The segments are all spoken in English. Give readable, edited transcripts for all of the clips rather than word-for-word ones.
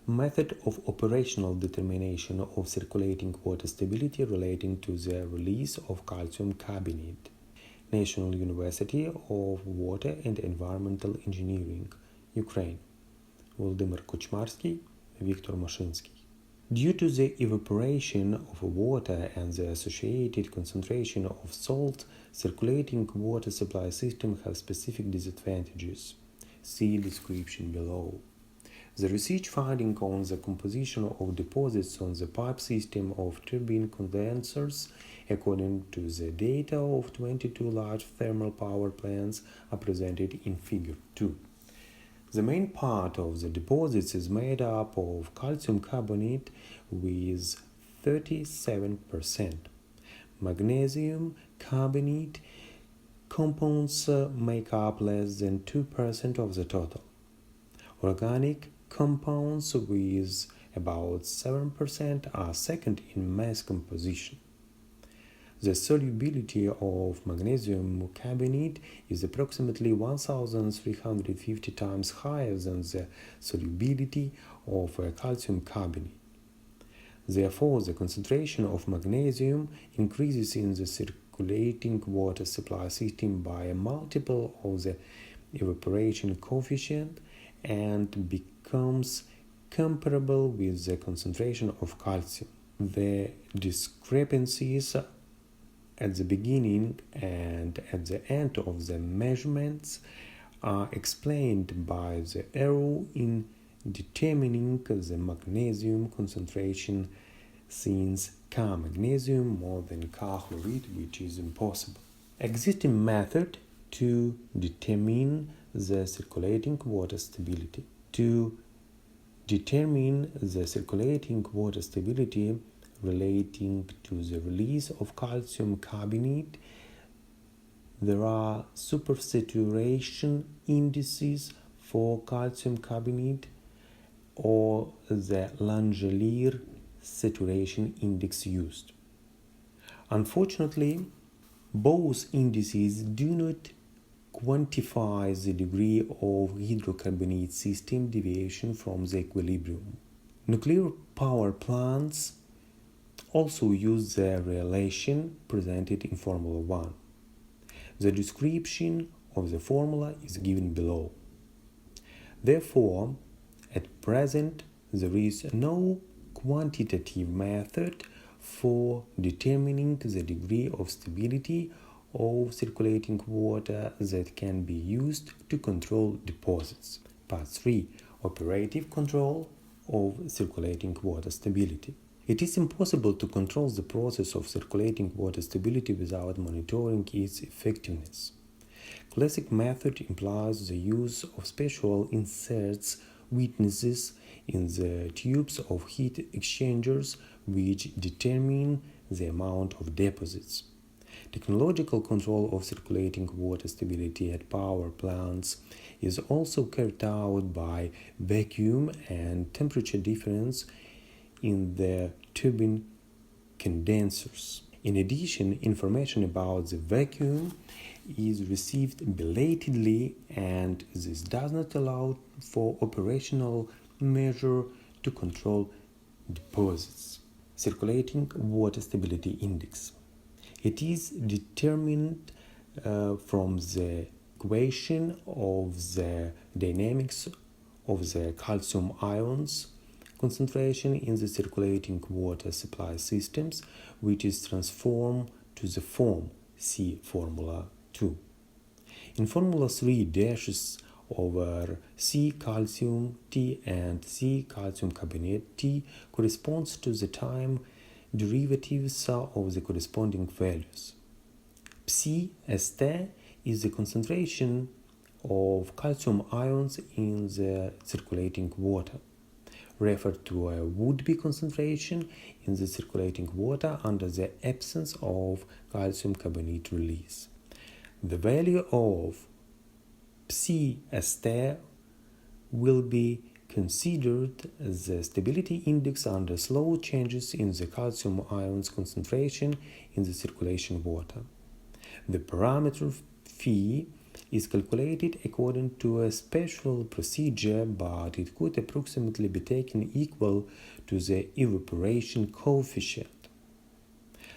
Method of operational determination of circulating water stability relating to the release of calcium carbonate. National University of Water and Environmental Engineering, Ukraine. Z Kochmarskii, Z Moshynskyi. Due to the evaporation of water and the associated concentration of salt, circulating water supply systems have specific disadvantages. See description below. The research finding on the composition of deposits on the pipe system of turbine condensers, according to the data of 22 large thermal power plants, are presented in Figure 2. The main part of the deposits is made up of calcium carbonate with 37%. Magnesium carbonate compounds make up less than 2% of the total. Organic compounds with about 7% are second in mass composition. The solubility of magnesium carbonate is approximately 1,350 times higher than the solubility of calcium carbonate. Therefore, the concentration of magnesium increases in the circulating water supply system by a multiple of the evaporation coefficient and becomes comparable with the concentration of calcium. The discrepancies at the beginning and at the end of the measurements are explained by the error in determining the magnesium concentration, since Ca magnesium more than Ca chloride, which is impossible. Existing method to determine the circulating water stability. To determine the circulating water stability relating to the release of calcium carbonate, there are supersaturation indices for calcium carbonate or the Langelier saturation index used. Unfortunately, both indices do not quantify the degree of hydrocarbonate system deviation from the equilibrium. Nuclear power plants also use the relation presented in Formula 1. The description of the formula is given below. Therefore, at present, there is no quantitative method for determining the degree of stability of circulating water that can be used to control deposits. Part 3. Operative control of circulating water stability. It is impossible to control the process of circulating water stability without monitoring its effectiveness. Classic method implies the use of special inserts witnesses in the tubes of heat exchangers which determine the amount of deposits. Technological control of circulating water stability at power plants is also carried out by vacuum and temperature difference in the turbine condensers. In addition, information about the vacuum is received belatedly, and this does not allow for operational measure to control deposits. Circulating water stability index. It is determined from the equation of the dynamics of the calcium ions concentration in the circulating water supply systems, which is transformed to the form C Formula 2. In Formula 3, dashes over C calcium T and C calcium carbonate T corresponds to the time derivatives of the corresponding values. Psi St is the concentration of calcium ions in the circulating water, referred to a would-be concentration in the circulating water under the absence of calcium carbonate release. The value of Psi St will be considered the stability index under slow changes in the calcium ions concentration in the circulation water. The parameter phi is calculated according to a special procedure, but it could approximately be taken equal to the evaporation coefficient.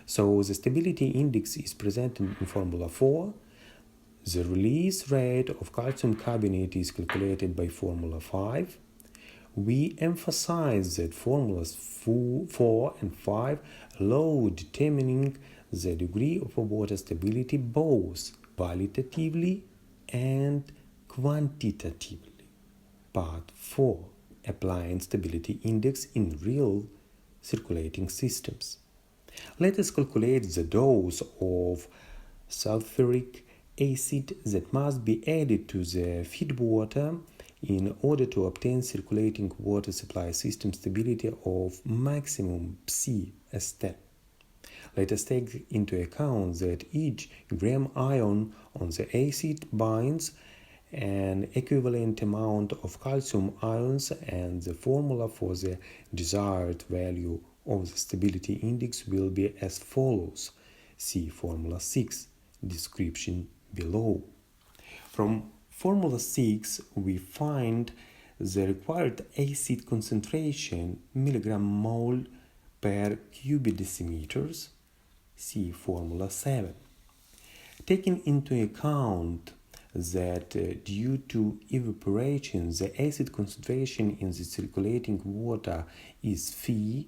So the stability index is presented in Formula 4. The release rate of calcium carbonate is calculated by Formula 5. We emphasize that formulas 4 and 5 allow determining the degree of water stability both qualitatively and quantitatively. Part 4. Applying stability index in real circulating systems. Let us calculate the dose of sulfuric acid that must be added to the feed water in order to obtain circulating water supply system stability of maximum psi ST. Let us take into account that each gram ion on the acid binds an equivalent amount of calcium ions, and the formula for the desired value of the stability index will be as follows. See Formula 6, description below. From Formula 6, we find the required acid concentration millimole per cubic decimeters. See Formula 7. Taking into account that due to evaporation, the acid concentration in the circulating water is Phi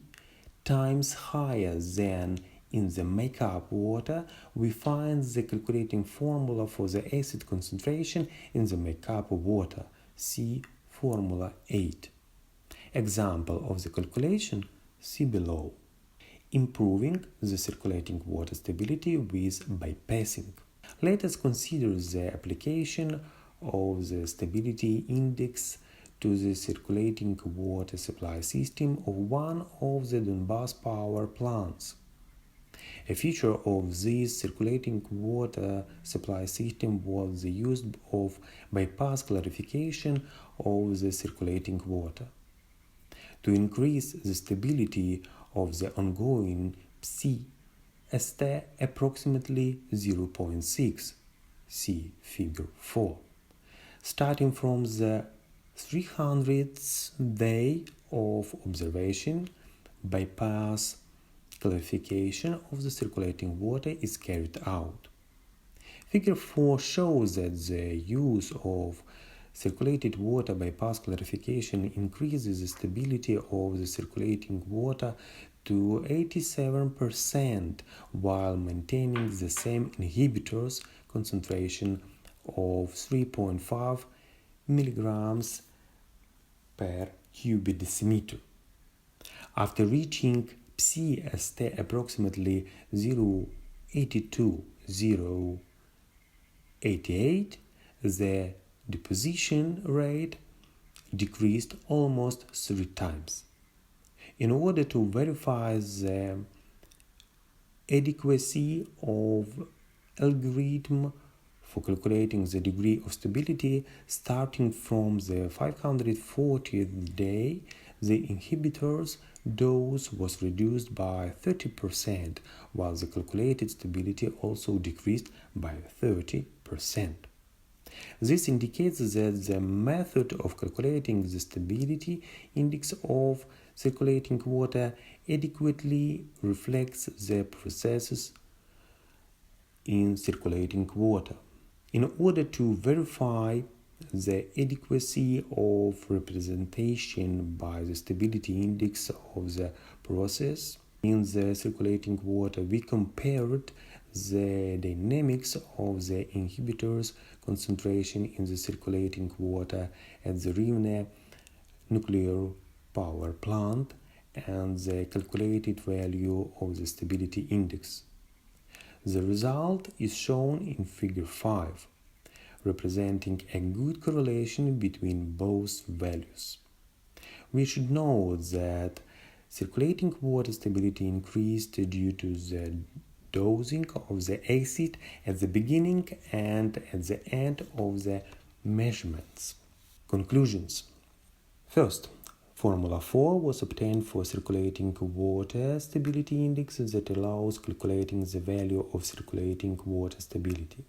times higher than in the makeup water, we find the calculating formula for the acid concentration in the makeup water. See Formula 8. Example of the calculation, see below. Improving the circulating water stability with bypassing. Let us consider the application of the stability index to the circulating water supply system of one of the Donbass power plants. A feature of this circulating water supply system was the use of bypass clarification of the circulating water. To increase the stability of the ongoing psi ST approximately 0.6, see figure 4. Starting from the 300th day of observation, bypass clarification of the circulating water is carried out. Figure 4 shows that the use of circulated water bypass clarification increases the stability of the circulating water to 87% while maintaining the same inhibitors concentration of 3.5 milligrams per cubic decimeter. After reaching psi ST approximately 0.82-0.88, the deposition rate decreased almost 3 times. In order to verify the adequacy of algorithm for calculating the degree of stability, starting from the 540th day, the inhibitor's dose was reduced by 30%, while the calculated stability also decreased by 30%. This indicates that the method of calculating the stability index of circulating water adequately reflects the processes in circulating water. In order to verify the adequacy of representation by the stability index of the process in the circulating water, we compared the dynamics of the inhibitor's concentration in the circulating water at the Rivne nuclear power plant and the calculated value of the stability index. The result is shown in figure 5, representing a good correlation between both values. We should note that circulating water stability increased due to the dosing of the acid at the beginning and at the end of the measurements. Conclusions. First, Formula 4 was obtained for circulating water stability index that allows calculating the value of circulating water stability.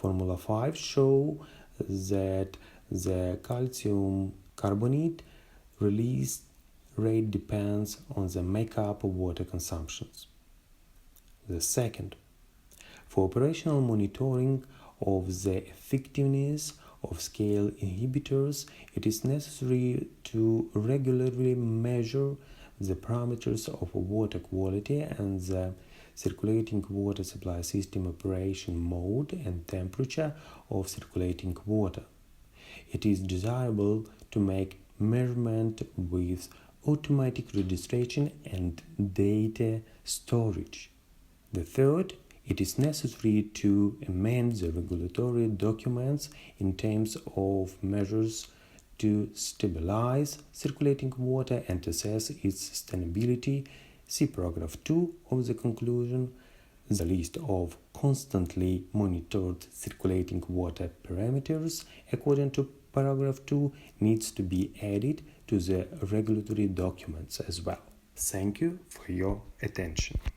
Formula 5 show that the calcium carbonate release rate depends on the makeup of water consumptions. The second, for operational monitoring of the effectiveness of scale inhibitors, it is necessary to regularly measure the parameters of water quality and the circulating water supply system operation mode and temperature of circulating water. It is desirable to make measurement with automatic registration and data storage. The third, it is necessary to amend the regulatory documents in terms of measures to stabilize circulating water and assess its sustainability. See paragraph 2 of the conclusion. The list of constantly monitored circulating water parameters according to paragraph 2 needs to be added to the regulatory documents as well. Thank you for your attention.